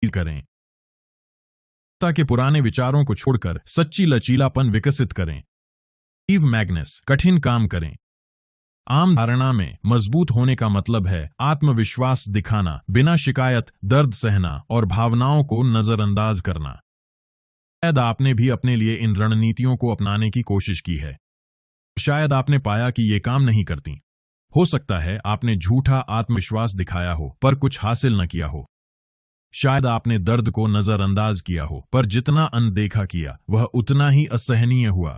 करें। के पुराने विचारों को छोड़कर सच्ची लचीलापन विकसित करें। स्टीव मैग्नस, कठिन काम करें। आम धारणा में मजबूत होने का मतलब है आत्मविश्वास दिखाना, बिना शिकायत, दर्द सहना और भावनाओं को नजरअंदाज करना। शायद आपने भी अपने लिए इन रणनीतियों को अपनाने की कोशिश की है। शायद आपने पाया कि ये काम नहीं करती। हो सकता है आपने झूठा आत्मविश्वास दिखाया हो पर कुछ हासिल न किया हो। शायद आपने दर्द को नजरअंदाज किया हो पर जितना अनदेखा किया वह उतना ही असहनीय हुआ।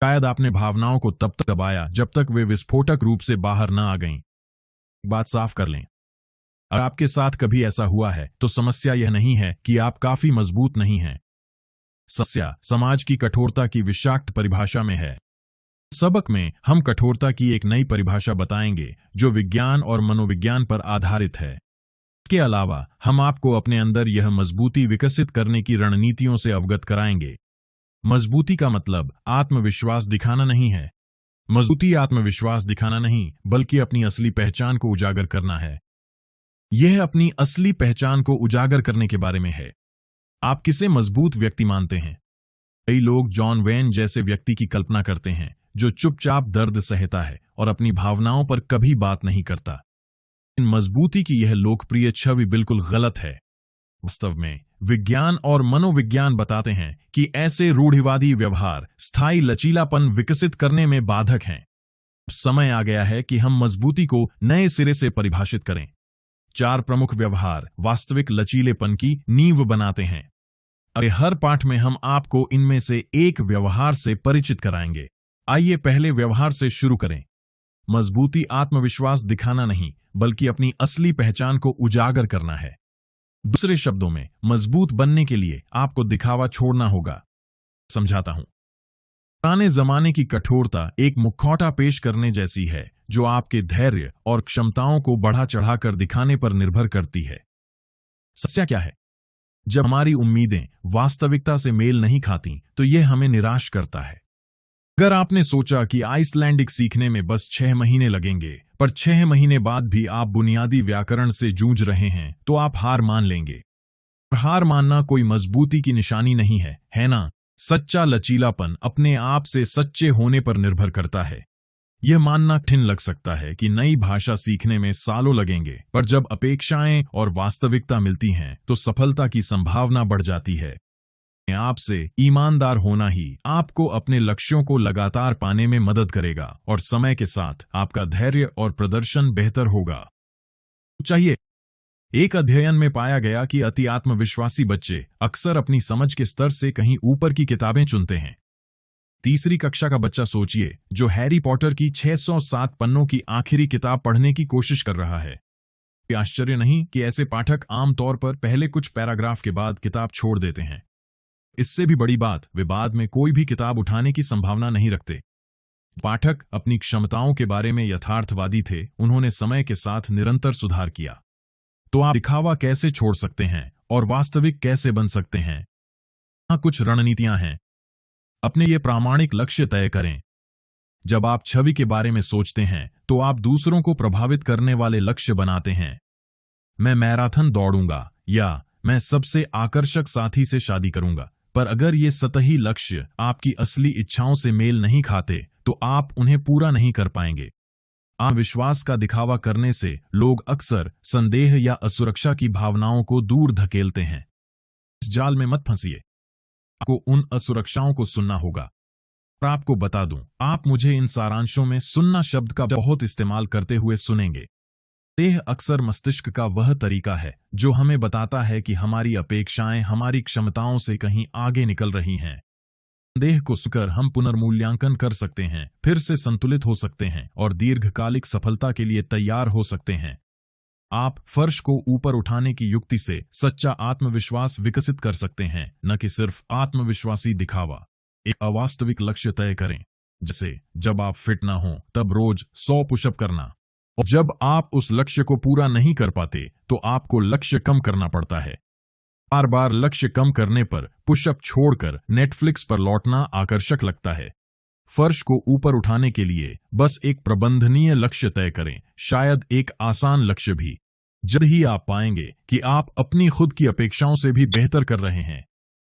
शायद आपने भावनाओं को तब तक दबाया जब तक वे विस्फोटक रूप से बाहर न आ गईं। बात साफ कर लें, अगर आपके साथ कभी ऐसा हुआ है तो समस्या यह नहीं है कि आप काफी मजबूत नहीं हैं। समस्या समाज की कठोरता की विषाक्त परिभाषा में है। सबक में हम कठोरता की एक नई परिभाषा बताएंगे जो विज्ञान और मनोविज्ञान पर आधारित है। इसके अलावा हम आपको अपने अंदर यह मजबूती विकसित करने की रणनीतियों से अवगत कराएंगे। मजबूती का मतलब आत्मविश्वास दिखाना नहीं है। मजबूती आत्मविश्वास दिखाना नहीं, बल्कि अपनी असली पहचान को उजागर करना है। यह अपनी असली पहचान को उजागर करने के बारे में है। आप किसे मजबूत व्यक्ति मानते हैं? कई लोग जॉन वेन जैसे व्यक्ति की कल्पना करते हैं जो चुपचाप दर्द सहता है और अपनी भावनाओं पर कभी बात नहीं करता। इन मजबूती की यह लोकप्रिय छवि बिल्कुल गलत है। वास्तव में विज्ञान और मनोविज्ञान बताते हैं कि ऐसे रूढ़िवादी व्यवहार स्थायी लचीलापन विकसित करने में बाधक हैं। समय आ गया है कि हम मजबूती को नए सिरे से परिभाषित करें। 4 प्रमुख व्यवहार वास्तविक लचीलेपन की नींव बनाते हैं। अरे हर पाठ में हम आपको इनमें से एक व्यवहार से परिचित कराएंगे। आइए पहले व्यवहार से शुरू करें। मजबूती आत्मविश्वास दिखाना नहीं, बल्कि अपनी असली पहचान को उजागर करना है। दूसरे शब्दों में, मजबूत बनने के लिए आपको दिखावा छोड़ना होगा। समझाता हूं। पुराने जमाने की कठोरता एक मुखौटा पेश करने जैसी है जो आपके धैर्य और क्षमताओं को बढ़ा चढ़ाकर दिखाने पर निर्भर करती है। समस्या क्या है? जब हमारी उम्मीदें वास्तविकता से मेल नहीं खाती तो यह हमें निराश करता है। अगर आपने सोचा कि आइसलैंडिक सीखने में बस 6 महीने लगेंगे, पर 6 महीने बाद भी आप बुनियादी व्याकरण से जूझ रहे हैं, तो आप हार मान लेंगे। हार मानना कोई मजबूती की निशानी नहीं है, है ना? सच्चा लचीलापन अपने आप से सच्चे होने पर निर्भर करता है। यह मानना कठिन लग सकता है कि नई भाषा सीखने में सालों लगेंगे, पर जब अपेक्षाएं और वास्तविकता मिलती हैं तो सफलता की संभावना बढ़ जाती है। आपसे ईमानदार होना ही आपको अपने लक्ष्यों को लगातार पाने में मदद करेगा और समय के साथ आपका धैर्य और प्रदर्शन बेहतर होगा। चाहिए। एक अध्ययन में पाया गया कि अति आत्मविश्वासी बच्चे अक्सर अपनी समझ के स्तर से कहीं ऊपर की किताबें चुनते हैं। तीसरी कक्षा का बच्चा सोचिए जो हैरी पॉटर की 607 पन्नों की आखिरी किताब पढ़ने की कोशिश कर रहा है। आश्चर्य नहीं कि ऐसे पाठक आमतौर पर पहले कुछ पैराग्राफ के बाद किताब छोड़ देते हैं। इससे भी बड़ी बात, वे बाद में कोई भी किताब उठाने की संभावना नहीं रखते। पाठक अपनी क्षमताओं के बारे में यथार्थवादी थे, उन्होंने समय के साथ निरंतर सुधार किया। तो आप दिखावा कैसे छोड़ सकते हैं और वास्तविक कैसे बन सकते हैं? यहाँ कुछ रणनीतियां हैं। अपने ये प्रामाणिक लक्ष्य तय करें। जब आप छवि के बारे में सोचते हैं तो आप दूसरों को प्रभावित करने वाले लक्ष्य बनाते हैं। मैं मैराथन दौड़ूंगा या मैं सबसे आकर्षक साथी से शादी करूंगा। पर अगर ये सतही लक्ष्य आपकी असली इच्छाओं से मेल नहीं खाते तो आप उन्हें पूरा नहीं कर पाएंगे। आत्मविश्वास का दिखावा करने से लोग अक्सर संदेह या असुरक्षा की भावनाओं को दूर धकेलते हैं। इस जाल में मत फंसिए। आपको उन असुरक्षाओं को सुनना होगा। और आपको बता दूं, आप मुझे इन सारांशों में सुनना शब्द का बहुत इस्तेमाल करते हुए सुनेंगे। देह अक्सर मस्तिष्क का वह तरीका है जो हमें बताता है कि हमारी अपेक्षाएं हमारी क्षमताओं से कहीं आगे निकल रही हैं। देह को सुनकर हम पुनर्मूल्यांकन कर सकते हैं, फिर से संतुलित हो सकते हैं और दीर्घकालिक सफलता के लिए तैयार हो सकते हैं। आप फर्श को ऊपर उठाने की युक्ति से सच्चा आत्मविश्वास विकसित कर सकते हैं, न कि सिर्फ आत्मविश्वासी दिखावा। एक अवास्तविक लक्ष्य तय करें, जैसे जब आप फिट ना हो तब रोज 100 पुशअप करना। और जब आप उस लक्ष्य को पूरा नहीं कर पाते तो आपको लक्ष्य कम करना पड़ता है। बार बार लक्ष्य कम करने पर पुशअप छोड़कर नेटफ्लिक्स पर लौटना आकर्षक लगता है। फर्श को ऊपर उठाने के लिए बस एक प्रबंधनीय लक्ष्य तय करें, शायद एक आसान लक्ष्य भी। जल्द ही आप पाएंगे कि आप अपनी खुद की अपेक्षाओं से भी बेहतर कर रहे हैं।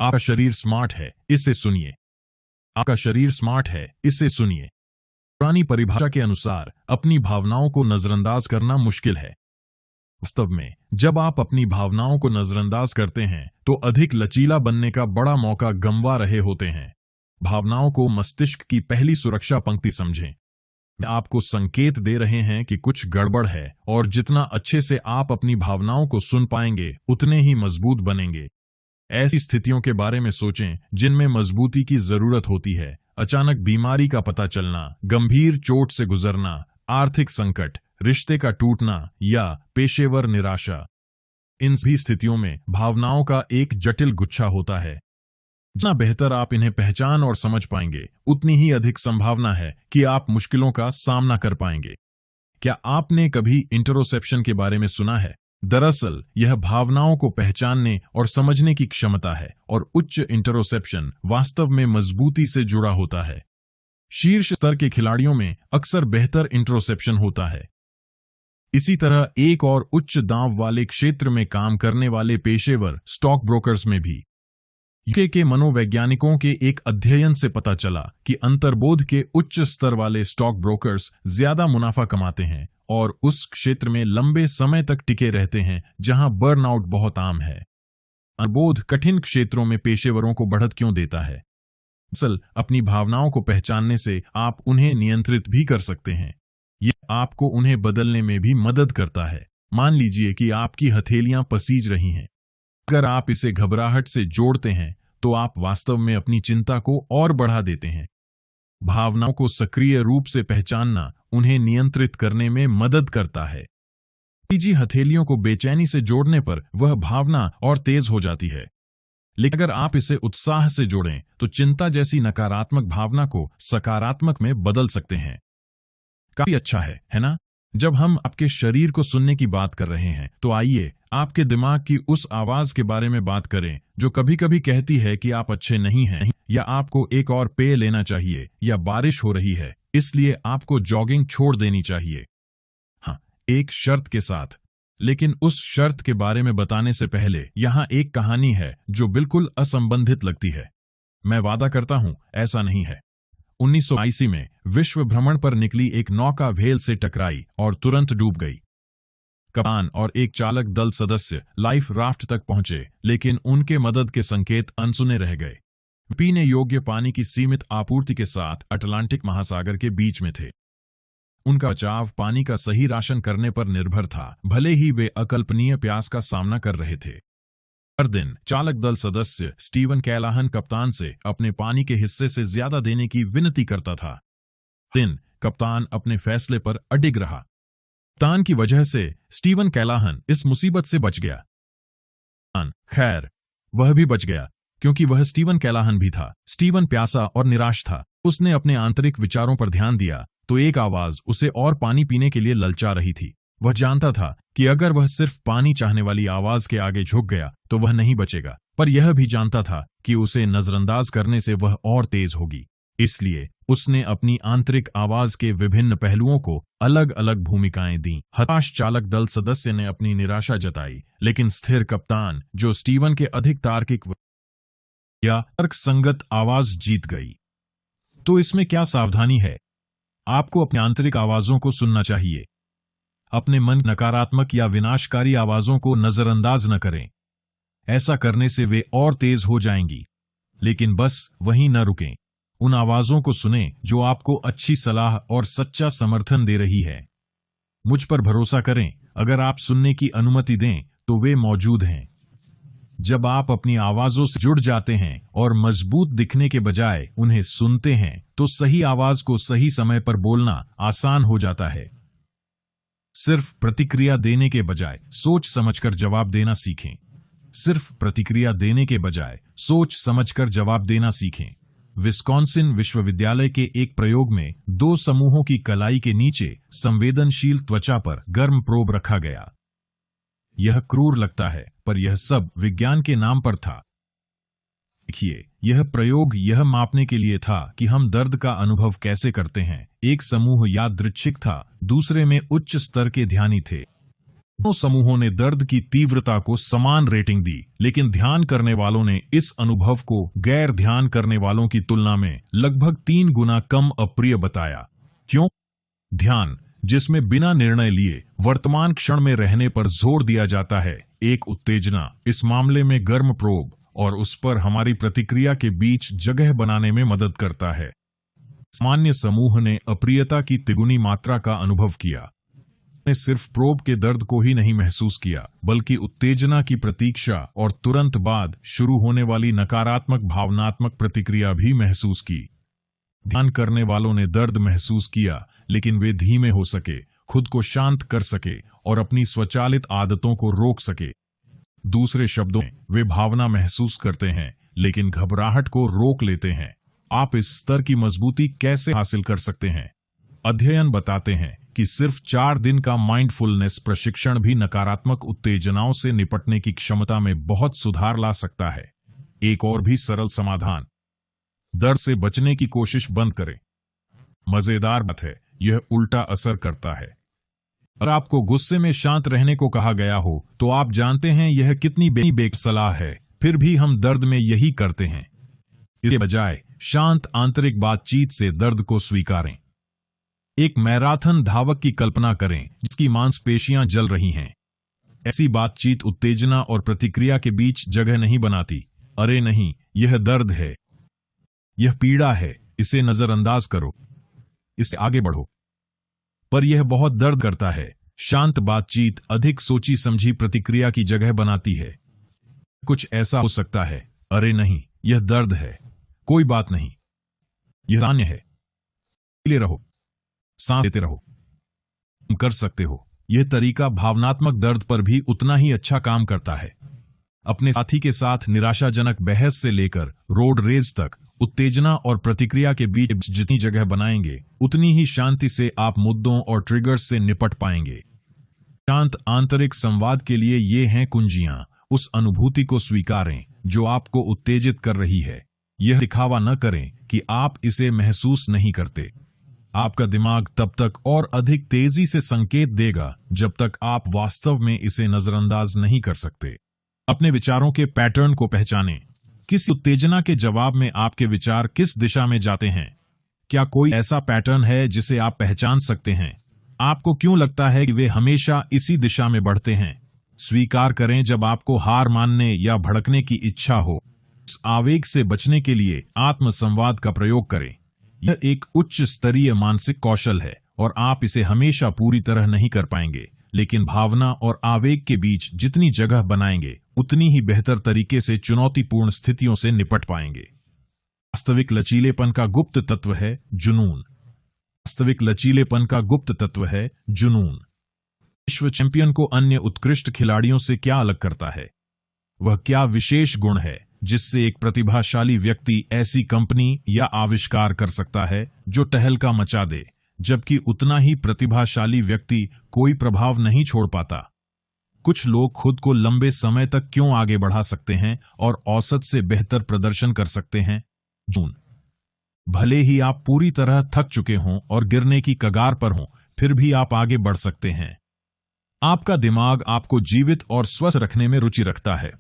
आपका शरीर स्मार्ट है, इसे सुनिए। आपका शरीर स्मार्ट है, इसे सुनिए। पुरानी परिभाषा के अनुसार अपनी भावनाओं को नजरअंदाज करना मुश्किल है। वास्तव में जब आप अपनी भावनाओं को नजरअंदाज करते हैं तो अधिक लचीला बनने का बड़ा मौका गंवा रहे होते हैं। भावनाओं को मस्तिष्क की पहली सुरक्षा पंक्ति समझें। आपको संकेत दे रहे हैं कि कुछ गड़बड़ है, और जितना अच्छे से आप अपनी भावनाओं को सुन पाएंगे उतने ही मजबूत बनेंगे। ऐसी स्थितियों के बारे में सोचें जिनमें मजबूती की जरूरत होती है। अचानक बीमारी का पता चलना, गंभीर चोट से गुजरना, आर्थिक संकट, रिश्ते का टूटना या पेशेवर निराशा। इन सभी स्थितियों में भावनाओं का एक जटिल गुच्छा होता है। जितना बेहतर आप इन्हें पहचान और समझ पाएंगे, उतनी ही अधिक संभावना है कि आप मुश्किलों का सामना कर पाएंगे। क्या आपने कभी इंटरोसेप्शन के बारे में सुना है? दरअसल यह भावनाओं को पहचानने और समझने की क्षमता है, और उच्च इंटरोसेप्शन वास्तव में मजबूती से जुड़ा होता है। शीर्ष स्तर के खिलाड़ियों में अक्सर बेहतर इंटरोसेप्शन होता है। इसी तरह एक और उच्च दांव वाले क्षेत्र में काम करने वाले पेशेवर स्टॉक ब्रोकर्स में भी। यूके के मनोवैज्ञानिकों के एक अध्ययन से पता चला कि अंतर्बोध के उच्च स्तर वाले स्टॉक ब्रोकर्स ज्यादा मुनाफा कमाते हैं और उस क्षेत्र में लंबे समय तक टिके रहते हैं जहां बर्नआउट बहुत आम है। अंतर्बोध कठिन क्षेत्रों में पेशेवरों को बढ़त क्यों देता है? असल अपनी भावनाओं को पहचानने से आप उन्हें नियंत्रित भी कर सकते हैं। यह आपको उन्हें बदलने में भी मदद करता है। मान लीजिए कि आपकी हथेलियां पसीज रही हैं। अगर आप इसे घबराहट से जोड़ते हैं तो आप वास्तव में अपनी चिंता को और बढ़ा देते हैं। भावनाओं को सक्रिय रूप से पहचानना उन्हें नियंत्रित करने में मदद करता है। तीजी हथेलियों को बेचैनी से जोड़ने पर वह भावना और तेज हो जाती है, लेकिन अगर आप इसे उत्साह से जोड़ें तो चिंता जैसी नकारात्मक भावना को सकारात्मक में बदल सकते हैं। काफी अच्छा है ना? जब हम आपके शरीर को सुनने की बात कर रहे हैं तो आइए आपके दिमाग की उस आवाज के बारे में बात करें जो कभी कभी कहती है कि आप अच्छे नहीं हैं, या आपको एक और पेय लेना चाहिए, या बारिश हो रही है इसलिए आपको जॉगिंग छोड़ देनी चाहिए। हाँ, एक शर्त के साथ। लेकिन उस शर्त के बारे में बताने से पहले यहाँ एक कहानी है जो बिल्कुल असंबंधित लगती है। मैं वादा करता हूँ ऐसा नहीं है। 1982 में विश्व भ्रमण पर निकली एक नौका व्हेल से टकराई और तुरंत डूब गई। कप्तान और एक चालक दल सदस्य लाइफ राफ्ट तक पहुंचे, लेकिन उनके मदद के संकेत अनसुने रह गए। पीने योग्य पानी की सीमित आपूर्ति के साथ अटलांटिक महासागर के बीच में थे। उनका बचाव पानी का सही राशन करने पर निर्भर था, भले ही वे अकल्पनीय प्यास का सामना कर रहे थे। हर दिन चालक दल सदस्य स्टीवन कैलाहन कप्तान से अपने पानी के हिस्से से ज्यादा देने की विनती करता था। दिन कप्तान अपने फैसले पर अडिग रहा। कप्तान की वजह से स्टीवन कैलाहन इस मुसीबत से बच गया। खैर, वह भी बच गया क्योंकि वह स्टीवन कैलाहन भी था। स्टीवन प्यासा और निराश था। उसने अपने आंतरिक विचारों पर ध्यान दिया तो एक आवाज उसे और पानी पीने के लिए ललचा रही थी। वह जानता था कि अगर वह सिर्फ पानी चाहने वाली आवाज के आगे झुक गया तो वह नहीं बचेगा, पर यह भी जानता था कि उसे नजरअंदाज करने से वह और तेज होगी। इसलिए उसने अपनी आंतरिक आवाज के विभिन्न पहलुओं को अलग अलग भूमिकाएं दी। हताश चालक दल सदस्य ने अपनी निराशा जताई, लेकिन स्थिर कप्तान जो स्टीवन के अधिक तार्किक या तर्कसंगत आवाज जीत गई। तो इसमें क्या सावधानी है? आपको अपनी आंतरिक आवाजों को सुनना चाहिए। अपने मन नकारात्मक या विनाशकारी आवाजों को नजरअंदाज न करें। ऐसा करने से वे और तेज हो जाएंगी। लेकिन बस वहीं न रुकें। उन आवाजों को सुनें जो आपको अच्छी सलाह और सच्चा समर्थन दे रही है। मुझ पर भरोसा करें, अगर आप सुनने की अनुमति दें तो वे मौजूद हैं। जब आप अपनी आवाजों से जुड़ जाते हैं और मजबूत दिखने के बजाय उन्हें सुनते हैं तो सही आवाज को सही समय पर बोलना आसान हो जाता है। सिर्फ प्रतिक्रिया देने के बजाय सोच समझकर जवाब देना सीखें। सिर्फ प्रतिक्रिया देने के बजाय सोच समझकर जवाब देना सीखें। विस्कॉन्सिन विश्वविद्यालय के एक प्रयोग में 2 समूहों की कलाई के नीचे संवेदनशील त्वचा पर गर्म प्रोब रखा गया। यह क्रूर लगता है, पर यह सब विज्ञान के नाम पर था। देखिए, यह प्रयोग यह मापने के लिए था कि हम दर्द का अनुभव कैसे करते हैं। एक समूह यादृच्छिक था, दूसरे में उच्च स्तर के ध्यानी थे। दोनों समूहों ने दर्द की तीव्रता को समान रेटिंग दी, लेकिन ध्यान करने वालों ने इस अनुभव को गैर ध्यान करने वालों की तुलना में लगभग 3 गुना कम अप्रिय बताया। क्यों? ध्यान, जिसमें बिना निर्णय लिए वर्तमान क्षण में रहने पर जोर दिया जाता है, एक उत्तेजना, इस मामले में गर्म प्रोब, और उस पर हमारी प्रतिक्रिया के बीच जगह बनाने में मदद करता है। सामान्य समूह ने अप्रियता की तिगुनी मात्रा का अनुभव किया। ने सिर्फ प्रोब के दर्द को ही नहीं महसूस किया, बल्कि उत्तेजना की प्रतीक्षा और तुरंत बाद शुरू होने वाली नकारात्मक भावनात्मक प्रतिक्रिया भी महसूस की। ध्यान करने वालों ने दर्द महसूस किया, लेकिन वे धीमे हो सके, खुद को शांत कर सके और अपनी स्वचालित आदतों को रोक सके। दूसरे शब्दों में, वे भावना महसूस करते हैं, लेकिन घबराहट को रोक लेते हैं। आप इस स्तर की मजबूती कैसे हासिल कर सकते हैं? अध्ययन बताते हैं कि सिर्फ 4 दिन का माइंडफुलनेस प्रशिक्षण भी नकारात्मक उत्तेजनाओं से निपटने की क्षमता में बहुत सुधार ला सकता है। एक और भी सरल समाधान, दर्द से बचने की कोशिश बंद करें। मजेदार बात है, यह उल्टा असर करता है। अगर आपको गुस्से में शांत रहने को कहा गया हो, तो आप जानते हैं यह कितनी बेक सलाह है, फिर भी हम दर्द में यही करते हैं। इसके बजाय शांत आंतरिक बातचीत से दर्द को स्वीकारें। एक मैराथन धावक की कल्पना करें जिसकी मांसपेशियां जल रही हैं। ऐसी बातचीत उत्तेजना और प्रतिक्रिया के बीच जगह नहीं बनाती। अरे नहीं, यह दर्द है, यह पीड़ा है, इसे नजरअंदाज करो, इससे आगे बढ़ो। पर यह बहुत दर्द करता है। शांत बातचीत अधिक सोची समझी प्रतिक्रिया की जगह बनाती है। कुछ ऐसा हो सकता है, अरे नहीं, यह दर्द है, कोई बात नहीं, यह सामान्य है, ले रहो, सांस लेते रहो, तुम कर सकते हो। यह तरीका भावनात्मक दर्द पर भी उतना ही अच्छा काम करता है। अपने साथी के साथ निराशाजनक बहस से लेकर रोड रेज तक उत्तेजना और प्रतिक्रिया के बीच जितनी जगह बनाएंगे, उतनी ही शांति से आप मुद्दों और ट्रिगर्स से निपट पाएंगे। शांत आंतरिक संवाद के लिए ये हैं कुंजियां। उस अनुभूति को स्वीकारें जो आपको उत्तेजित कर रही है। यह दिखावा न करें कि आप इसे महसूस नहीं करते। आपका दिमाग तब तक और अधिक तेजी से संकेत देगा जब तक आप वास्तव में इसे नजरअंदाज नहीं कर सकते। अपने विचारों के पैटर्न को पहचानें। किस उत्तेजना के जवाब में आपके विचार किस दिशा में जाते हैं? क्या कोई ऐसा पैटर्न है जिसे आप पहचान सकते हैं? आपको क्यों लगता है कि वे हमेशा इसी दिशा में बढ़ते हैं? स्वीकार करें जब आपको हार मानने या भड़कने की इच्छा हो। उस आवेग से बचने के लिए आत्मसंवाद का प्रयोग करें। यह एक उच्च स्तरीय मानसिक कौशल है और आप इसे हमेशा पूरी तरह नहीं कर पाएंगे, लेकिन भावना और आवेग के बीच जितनी जगह बनाएंगे, उतनी ही बेहतर तरीके से चुनौतीपूर्ण स्थितियों से निपट पाएंगे। वास्तविक लचीलेपन का गुप्त तत्व है जुनून। वास्तविक लचीलेपन का गुप्त तत्व है जुनून। विश्व चैंपियन को अन्य उत्कृष्ट खिलाड़ियों से क्या अलग करता है? वह क्या विशेष गुण है जिससे एक प्रतिभाशाली व्यक्ति ऐसी कंपनी या आविष्कार कर सकता है जो तहलका मचा दे, जबकि उतना ही प्रतिभाशाली व्यक्ति कोई प्रभाव नहीं छोड़ पाता? कुछ लोग खुद को लंबे समय तक क्यों आगे बढ़ा सकते हैं और औसत से बेहतर प्रदर्शन कर सकते हैं? जून। भले ही आप पूरी तरह थक चुके हों और गिरने की कगार पर हों, फिर भी आप आगे बढ़ सकते हैं। आपका दिमाग आपको जीवित और स्वस्थ रखने में रुचि रखता है।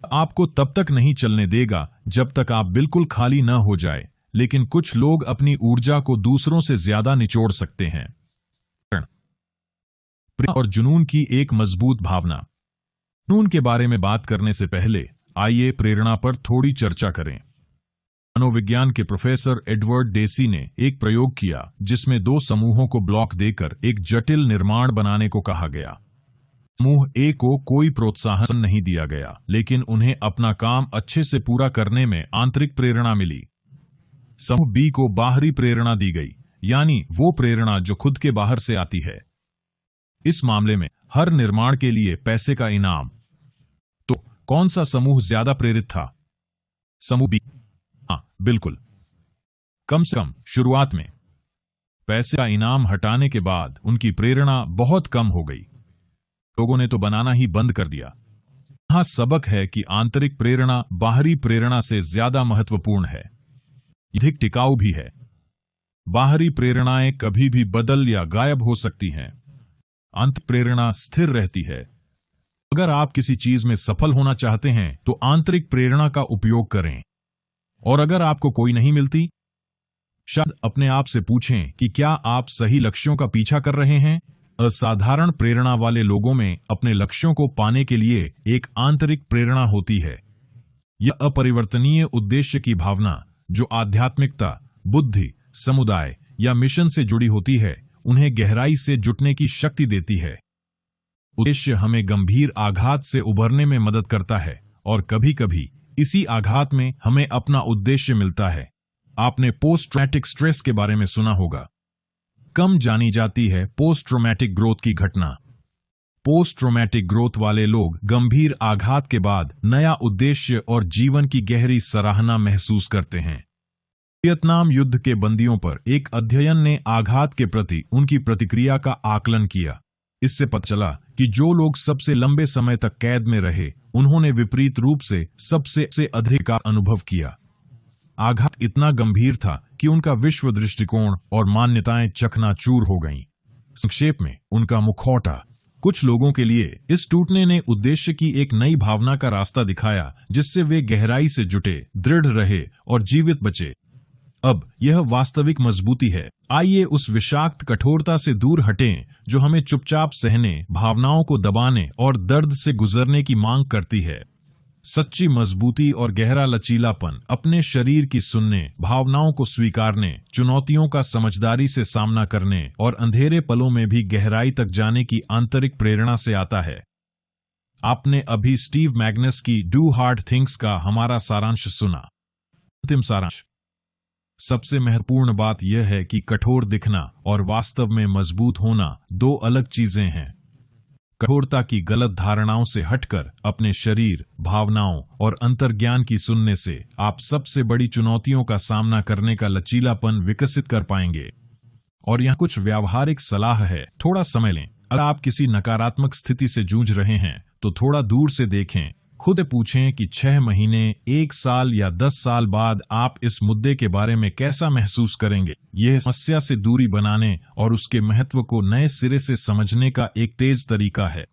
आपको तब तक नहीं चलने देगा जब तक आप बिल्कुल खाली न हो जाए, लेकिन कुछ लोग अपनी ऊर्जा को दूसरों से ज्यादा निचोड़ सकते हैं। प्रेम और जुनून की एक मजबूत भावना। जुनून के बारे में बात करने से पहले आइए प्रेरणा पर थोड़ी चर्चा करें। मनोविज्ञान के प्रोफेसर एडवर्ड डेसी ने एक प्रयोग किया जिसमें 2 समूहों को ब्लॉक देकर एक जटिल निर्माण बनाने को कहा गया। समूह ए को कोई प्रोत्साहन नहीं दिया गया, लेकिन उन्हें अपना काम अच्छे से पूरा करने में आंतरिक प्रेरणा मिली। समूह बी को बाहरी प्रेरणा दी गई, यानी वो प्रेरणा जो खुद के बाहर से आती है। इस मामले में हर निर्माण के लिए पैसे का इनाम। तो कौन सा समूह ज्यादा प्रेरित था? समूह बी। हाँ, बिल्कुल। कम से कम शुरुआत में। पैसे का इनाम हटाने के बाद उनकी प्रेरणा बहुत कम हो गई। लोगों ने तो बनाना ही बंद कर दिया। यहां सबक है कि आंतरिक प्रेरणा बाहरी प्रेरणा से ज्यादा महत्वपूर्ण है, अधिक टिकाऊ भी है। बाहरी प्रेरणाएं कभी भी बदल या गायब हो सकती हैं, अंत प्रेरणा स्थिर रहती है। अगर आप किसी चीज में सफल होना चाहते हैं तो आंतरिक प्रेरणा का उपयोग करें, और अगर आपको कोई नहीं मिलती, शायद अपने आप से पूछें कि क्या आप सही लक्ष्यों का पीछा कर रहे हैं। असाधारण प्रेरणा वाले लोगों में अपने लक्ष्यों को पाने के लिए एक आंतरिक प्रेरणा होती है। यह अपरिवर्तनीय उद्देश्य की भावना जो आध्यात्मिकता, बुद्धि, समुदाय या मिशन से जुड़ी होती है, उन्हें गहराई से जुटने की शक्ति देती है। उद्देश्य हमें गंभीर आघात से उभरने में मदद करता है, और कभी कभी इसी आघात में हमें अपना उद्देश्य मिलता है। आपने पोस्ट ट्रॉमेटिक स्ट्रेस के बारे में सुना होगा। कम जानी जाती है पोस्ट ट्रॉमेटिक ग्रोथ की घटना। पोस्ट ट्रॉमेटिक ग्रोथ वाले लोग गंभीर आघात के बाद नया उद्देश्य और जीवन की गहरी सराहना महसूस करते हैं। वियतनाम युद्ध के बंदियों पर एक अध्ययन ने आघात के प्रति उनकी प्रतिक्रिया का आकलन किया। इससे पता चला कि जो लोग सबसे लंबे समय तक कैद में रहे, उन्होंने विपरीत रूप से सबसे अधिक का अनुभव किया। आघात इतना गंभीर था कि उनका विश्व दृष्टिकोण और मान्यताएं चकनाचूर हो गईं। संक्षेप में, उनका मुखौटा। कुछ लोगों के लिए इस टूटने ने उद्देश्य की एक नई भावना का रास्ता दिखाया, जिससे वे गहराई से जुटे, दृढ़ रहे और जीवित बचे। अब यह वास्तविक मजबूती है। आइए उस विषाक्त कठोरता से दूर हटें जो हमें चुपचाप सहने, भावनाओं को दबाने और दर्द से गुजरने की मांग करती है। सच्ची मजबूती और गहरा लचीलापन अपने शरीर की सुनने, भावनाओं को स्वीकारने, चुनौतियों का समझदारी से सामना करने और अंधेरे पलों में भी गहराई तक जाने की आंतरिक प्रेरणा से आता है। आपने अभी स्टीव मैग्नस की डू हार्ड थिंग्स का हमारा सारांश सुना। अंतिम सारांश। सबसे महत्वपूर्ण बात यह है कि कठोर दिखना और वास्तव में मजबूत होना दो अलग चीजें हैं। कठोरता की गलत धारणाओं से हटकर अपने शरीर, भावनाओं और अंतर्ज्ञान की सुनने से आप सबसे बड़ी चुनौतियों का सामना करने का लचीलापन विकसित कर पाएंगे। और यहाँ कुछ व्यावहारिक सलाह है। थोड़ा समय लें। अगर आप किसी नकारात्मक स्थिति से जूझ रहे हैं तो थोड़ा दूर से देखें। खुद पूछें कि 6 महीने, 1 साल या 10 साल बाद आप इस मुद्दे के बारे में कैसा महसूस करेंगे। यह समस्या से दूरी बनाने और उसके महत्व को नए सिरे से समझने का एक तेज तरीका है।